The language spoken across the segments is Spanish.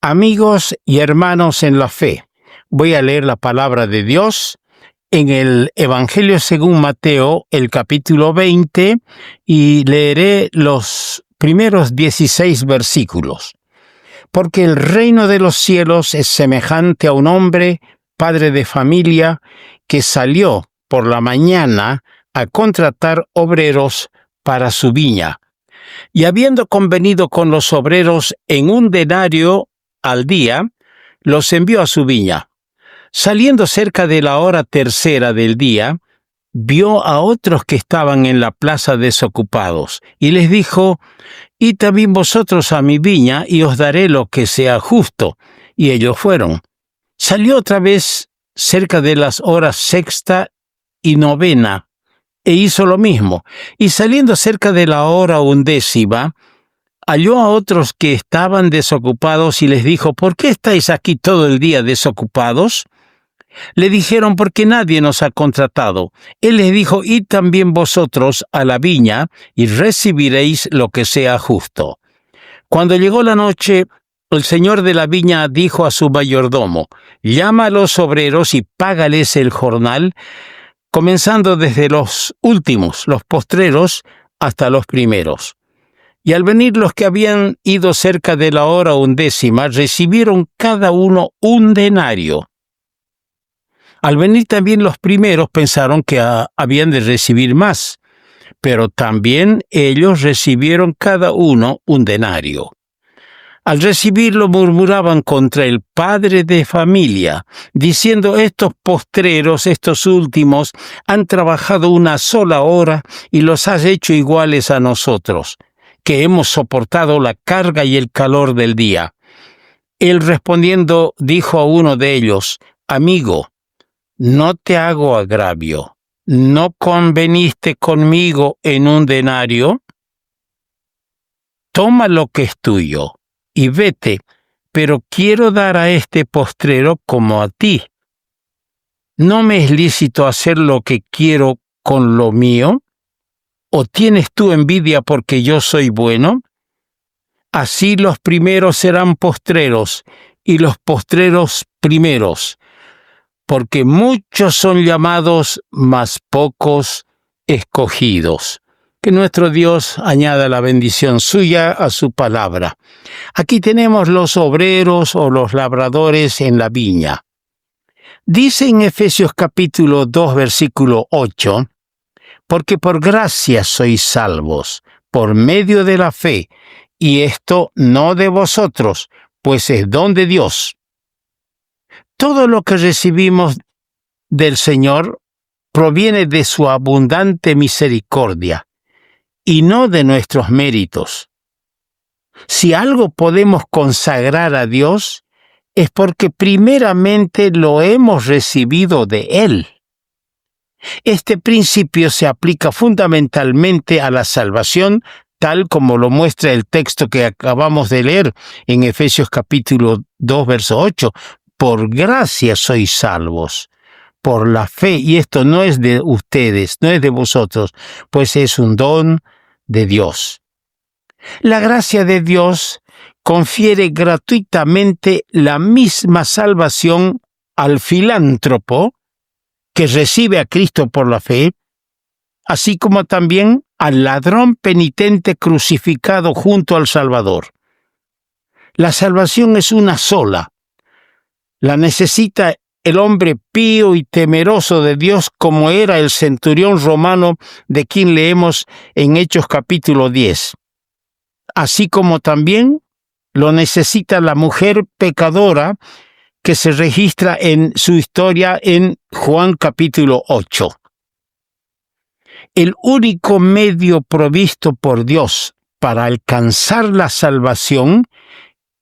Amigos y hermanos en la fe, voy a leer la palabra de Dios en el Evangelio según Mateo, el capítulo 20, y leeré los primeros 16 versículos. Porque el reino de los cielos es semejante a un hombre, padre de familia, que salió por la mañana a contratar obreros para su viña. Y habiendo convenido con los obreros en 1 denario al día, los envió a su viña. Saliendo cerca de la hora tercera del día, vio a otros que estaban en la plaza desocupados, y les dijo: «Id también vosotros a mi viña, y os daré lo que sea justo». Y ellos fueron. Salió otra vez cerca de las horas sexta y novena, e hizo lo mismo. Y saliendo cerca de la hora 11, halló a otros que estaban desocupados y les dijo: «¿Por qué estáis aquí todo el día desocupados?». Le dijeron: «Porque nadie nos ha contratado». Él les dijo: «Id también vosotros a la viña y recibiréis lo que sea justo». Cuando llegó la noche, el señor de la viña dijo a su mayordomo: «Llama a los obreros y págales el jornal, comenzando desde los últimos, los postreros, hasta los primeros». Y al venir los que habían ido cerca de la hora 11, recibieron cada uno 1 denario. Al venir también los primeros pensaron que habían de recibir más, pero también ellos recibieron cada uno 1 denario. Al recibirlo murmuraban contra el padre de familia, diciendo: «Estos postreros, estos últimos, han trabajado 1 sola hora y los has hecho iguales a nosotros, que hemos soportado la carga y el calor del día». Él respondiendo dijo a uno de ellos: «Amigo, no te hago agravio. ¿No conveniste conmigo en 1 denario? Toma lo que es tuyo y vete, pero quiero dar a este postrero como a ti. ¿No me es lícito hacer lo que quiero con lo mío? ¿O tienes tú envidia porque yo soy bueno? Así los primeros serán postreros, y los postreros primeros, porque muchos son llamados, mas pocos escogidos». Que nuestro Dios añada la bendición suya a su palabra. Aquí tenemos los obreros o los labradores en la viña. Dice en Efesios capítulo 2, versículo 8, «Porque por gracia sois salvos, por medio de la fe, y esto no de vosotros, pues es don de Dios». Todo lo que recibimos del Señor proviene de su abundante misericordia y no de nuestros méritos. Si algo podemos consagrar a Dios, es porque primeramente lo hemos recibido de Él. Este principio se aplica fundamentalmente a la salvación, tal como lo muestra el texto que acabamos de leer en Efesios capítulo 2, verso 8. «Por gracia sois salvos, por la fe, y esto no es de ustedes, no es de vosotros, pues es un don de Dios». La gracia de Dios confiere gratuitamente la misma salvación al filántropo que recibe a Cristo por la fe, así como también al ladrón penitente crucificado junto al Salvador. La salvación es una sola. La necesita el hombre pío y temeroso de Dios, como era el centurión romano de quien leemos en Hechos capítulo 10. Así como también lo necesita la mujer pecadora que se registra en su historia en Juan capítulo 8. El único medio provisto por Dios para alcanzar la salvación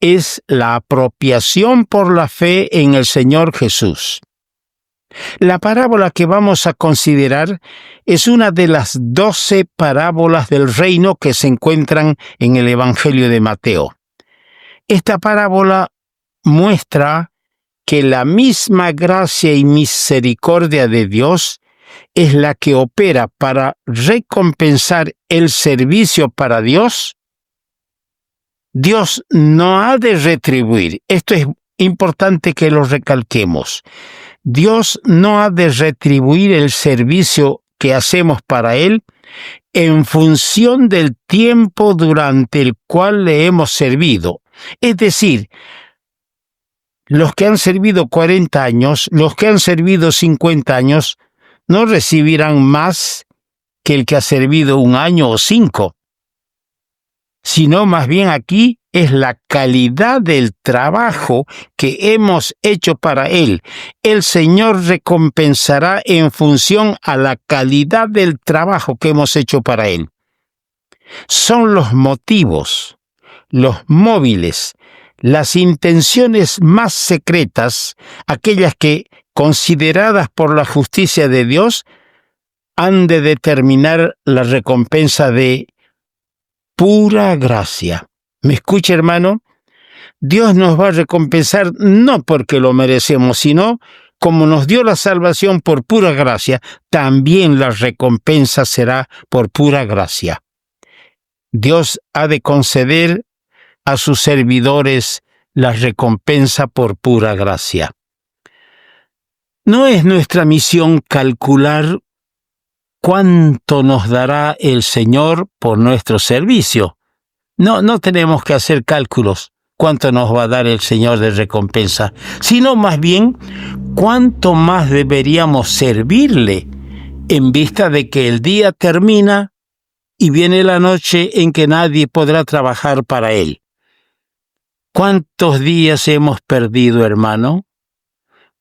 es la apropiación por la fe en el Señor Jesús. La parábola que vamos a considerar es una de las 12 parábolas del reino que se encuentran en el Evangelio de Mateo. Esta parábola muestra que la misma gracia y misericordia de Dios es la que opera para recompensar el servicio para Dios Dios no ha de retribuir. Esto es importante que lo recalquemos. Dios no ha de retribuir el servicio que hacemos para Él en función del tiempo durante el cual le hemos servido. Es decir, los que han servido 40 años, los que han servido 50 años, no recibirán más que el que ha servido 1 año o 5, sino más bien aquí es la calidad del trabajo que hemos hecho para Él. El Señor recompensará en función a la calidad del trabajo que hemos hecho para Él. Son los motivos, los móviles, las intenciones más secretas, aquellas que, consideradas por la justicia de Dios, han de determinar la recompensa de pura gracia. ¿Me escucha, hermano? Dios nos va a recompensar no porque lo merecemos, sino como nos dio la salvación por pura gracia, también la recompensa será por pura gracia. Dios ha de conceder a sus servidores la recompensa por pura gracia. No es nuestra misión calcular cuánto nos dará el Señor por nuestro servicio. No tenemos que hacer cálculos cuánto nos va a dar el Señor de recompensa, sino más bien cuánto más deberíamos servirle en vista de que el día termina y viene la noche en que nadie podrá trabajar para Él. ¿Cuántos días hemos perdido, hermano?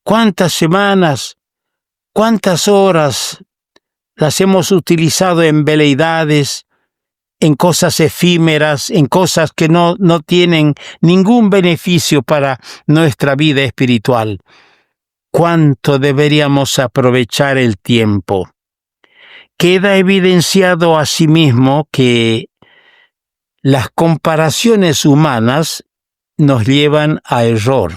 ¿Cuántas semanas? ¿Cuántas horas las hemos utilizado en veleidades, en cosas efímeras, en cosas que no tienen ningún beneficio para nuestra vida espiritual? ¿Cuánto deberíamos aprovechar el tiempo? Queda evidenciado asimismo que las comparaciones humanas nos llevan a error.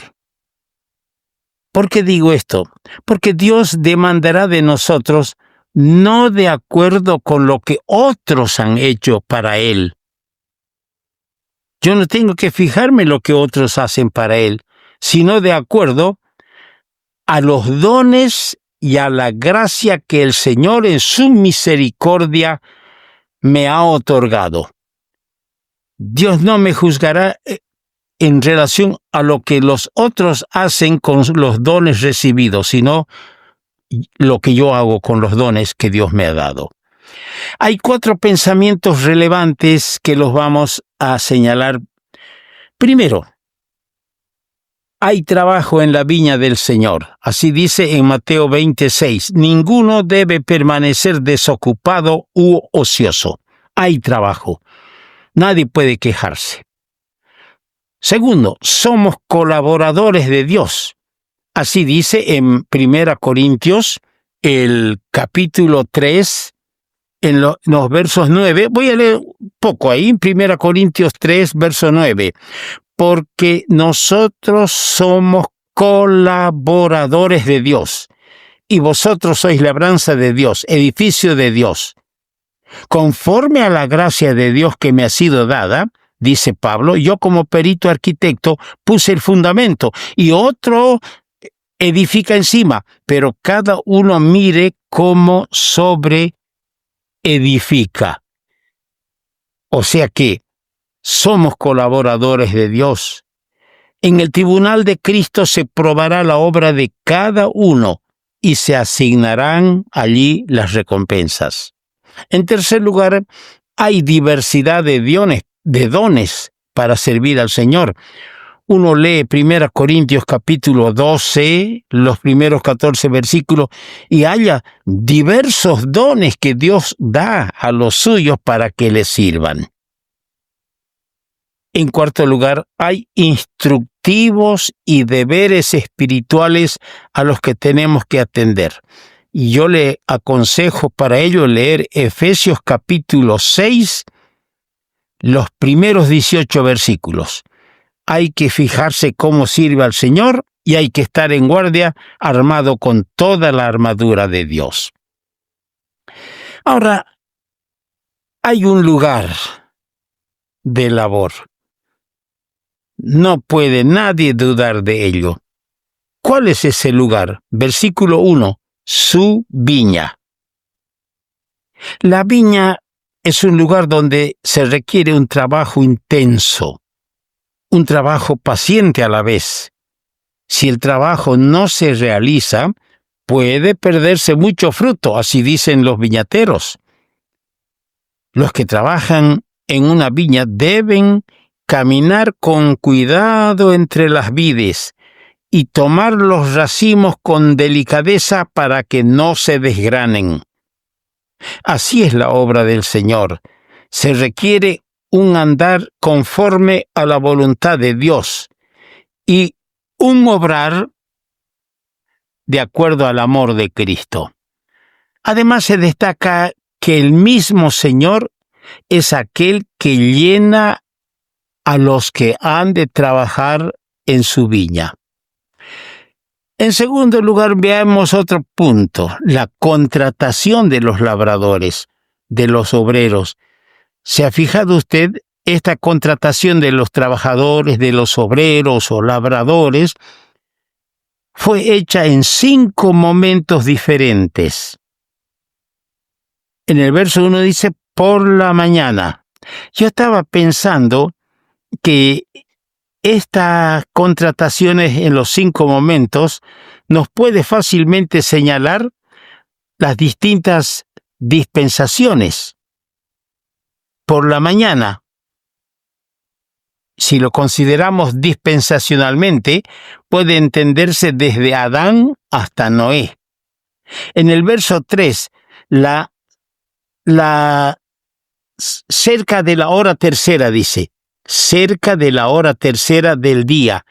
¿Por qué digo esto? Porque Dios demandará de nosotros no de acuerdo con lo que otros han hecho para Él. Yo no tengo que fijarme en lo que otros hacen para Él, sino de acuerdo a los dones y a la gracia que el Señor en su misericordia me ha otorgado. Dios no me juzgará en relación a lo que los otros hacen con los dones recibidos, sino lo que yo hago con los dones que Dios me ha dado. Hay 4 pensamientos relevantes que los vamos a señalar. Primero, hay trabajo en la viña del Señor. Así dice en Mateo 26. Ninguno debe permanecer desocupado u ocioso. Hay trabajo. Nadie puede quejarse. Segundo, somos colaboradores de Dios. Así dice en 1 Corintios, el capítulo 3, en los versos 9. Voy a leer poco ahí, 1 Corintios 3, verso 9. Porque nosotros somos colaboradores de Dios, y vosotros sois labranza de Dios, edificio de Dios. Conforme a la gracia de Dios que me ha sido dada, dice Pablo, yo como perito arquitecto puse el fundamento y otro edifica encima, pero cada uno mire cómo sobre edifica. O sea que somos colaboradores de Dios. En el tribunal de Cristo se probará la obra de cada uno y se asignarán allí las recompensas. En tercer lugar, hay diversidad de dones para servir al Señor. Uno lee 1 Corintios capítulo 12, los primeros 14 versículos, y halla diversos dones que Dios da a los suyos para que les sirvan. En cuarto lugar, hay instructivos y deberes espirituales a los que tenemos que atender. Y yo le aconsejo para ello leer Efesios capítulo 6, los primeros 18 versículos. Hay que fijarse cómo sirve al Señor y hay que estar en guardia armado con toda la armadura de Dios. Ahora, hay un lugar de labor. No puede nadie dudar de ello. ¿Cuál es ese lugar? Versículo 1. Su viña. La viña es un lugar donde se requiere un trabajo intenso, un trabajo paciente a la vez. Si el trabajo no se realiza, puede perderse mucho fruto, así dicen los viñateros. Los que trabajan en una viña deben caminar con cuidado entre las vides y tomar los racimos con delicadeza para que no se desgranen. Así es la obra del Señor. Se requiere un andar conforme a la voluntad de Dios y un obrar de acuerdo al amor de Cristo. Además, se destaca que el mismo Señor es aquel que llena a los que han de trabajar en su viña. En segundo lugar, veamos otro punto, la contratación de los labradores, de los obreros. ¿Se ha fijado usted esta contratación de los trabajadores, de los obreros o labradores? Fue hecha en 5 momentos diferentes. En el verso 1 dice, por la mañana. Yo estaba pensando que estas contrataciones en los 5 momentos nos puede fácilmente señalar las distintas dispensaciones. Por la mañana, si lo consideramos dispensacionalmente, puede entenderse desde Adán hasta Noé. En el verso 3, cerca de la hora tercera dice, cerca de la hora tercera del día,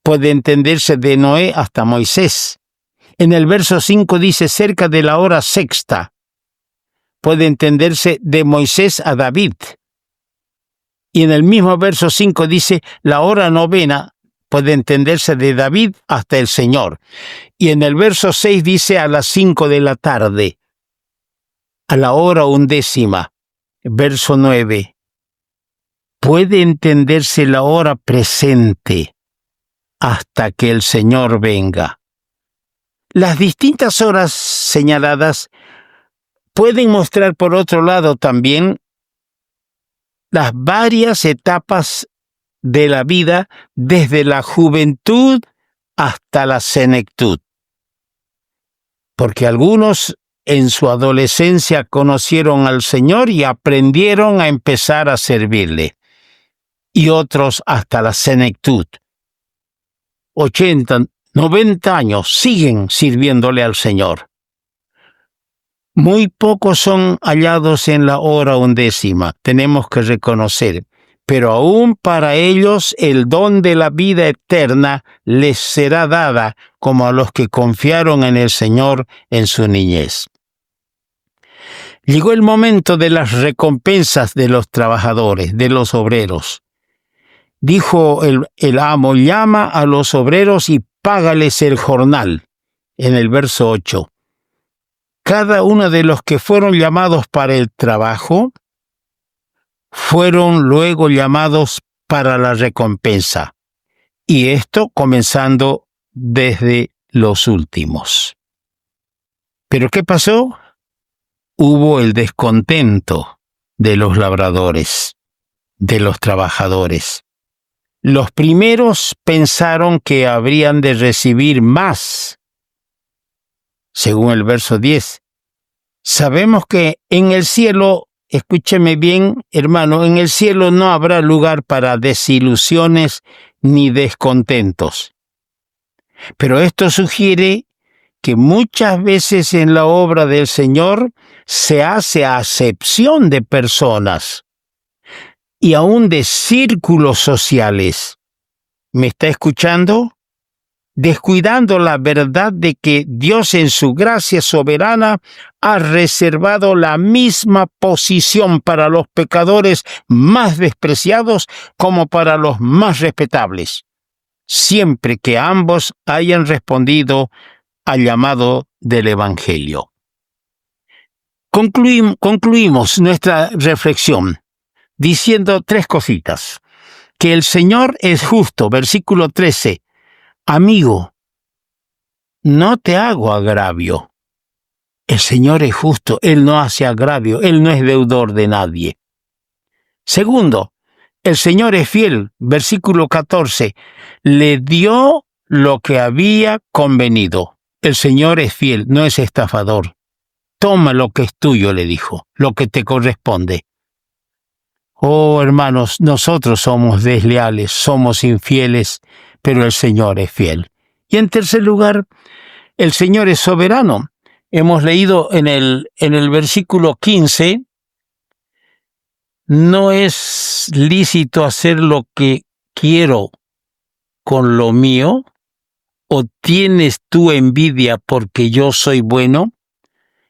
puede entenderse de Noé hasta Moisés. En el verso 5 dice cerca de la hora sexta, puede entenderse de Moisés a David. Y en el mismo verso 5 dice la hora novena, puede entenderse de David hasta el Señor. Y en el verso 6 dice a las 5 de la tarde, a la hora 11. Verso 9, puede entenderse la hora presente hasta que el Señor venga. Las distintas horas señaladas pueden mostrar por otro lado también las varias etapas de la vida desde la juventud hasta la senectud. Porque algunos en su adolescencia conocieron al Señor y aprendieron a empezar a servirle. Y otros hasta la senectud. 80, 90 años siguen sirviéndole al Señor. Muy pocos son hallados en la hora 11, tenemos que reconocer, pero aún para ellos el don de la vida eterna les será dada como a los que confiaron en el Señor en su niñez. Llegó el momento de las recompensas de los trabajadores, de los obreros. Dijo el amo, llama a los obreros y págales el jornal, en el verso 8. Cada uno de los que fueron llamados para el trabajo fueron luego llamados para la recompensa. Y esto comenzando desde los últimos. ¿Pero qué pasó? Hubo el descontento de los labradores, de los trabajadores. Los primeros pensaron que habrían de recibir más. Según el verso 10, sabemos que en el cielo, escúcheme bien, hermano, en el cielo no habrá lugar para desilusiones ni descontentos. Pero esto sugiere que muchas veces en la obra del Señor se hace acepción de personas y aún de círculos sociales. ¿Me está escuchando? Descuidando la verdad de que Dios en su gracia soberana ha reservado la misma posición para los pecadores más despreciados como para los más respetables, siempre que ambos hayan respondido al llamado del Evangelio. Concluimos nuestra reflexión diciendo 3 cositas. que el Señor es justo. Versículo 13. Amigo, no te hago agravio. El Señor es justo, Él no hace agravio, Él no es deudor de nadie. Segundo, el Señor es fiel. Versículo 14. Le dio lo que había convenido. El Señor es fiel, no es estafador. Toma lo que es tuyo, le dijo, lo que te corresponde. Oh, hermanos, nosotros somos desleales, somos infieles, pero el Señor es fiel. Y en tercer lugar, el Señor es soberano. Hemos leído en el versículo 15, no es lícito hacer lo que quiero con lo mío, o tienes tú envidia porque yo soy bueno.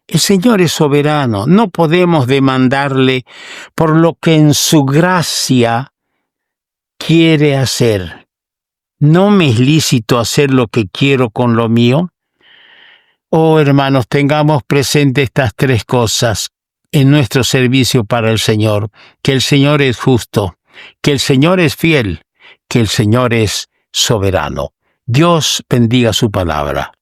El Señor es soberano, no podemos demandarle por lo que en su gracia quiere hacer. ¿No me es lícito hacer lo que quiero con lo mío? Oh, hermanos, tengamos presente estas tres cosas en nuestro servicio para el Señor: que el Señor es justo, que el Señor es fiel, que el Señor es soberano. Dios bendiga su palabra.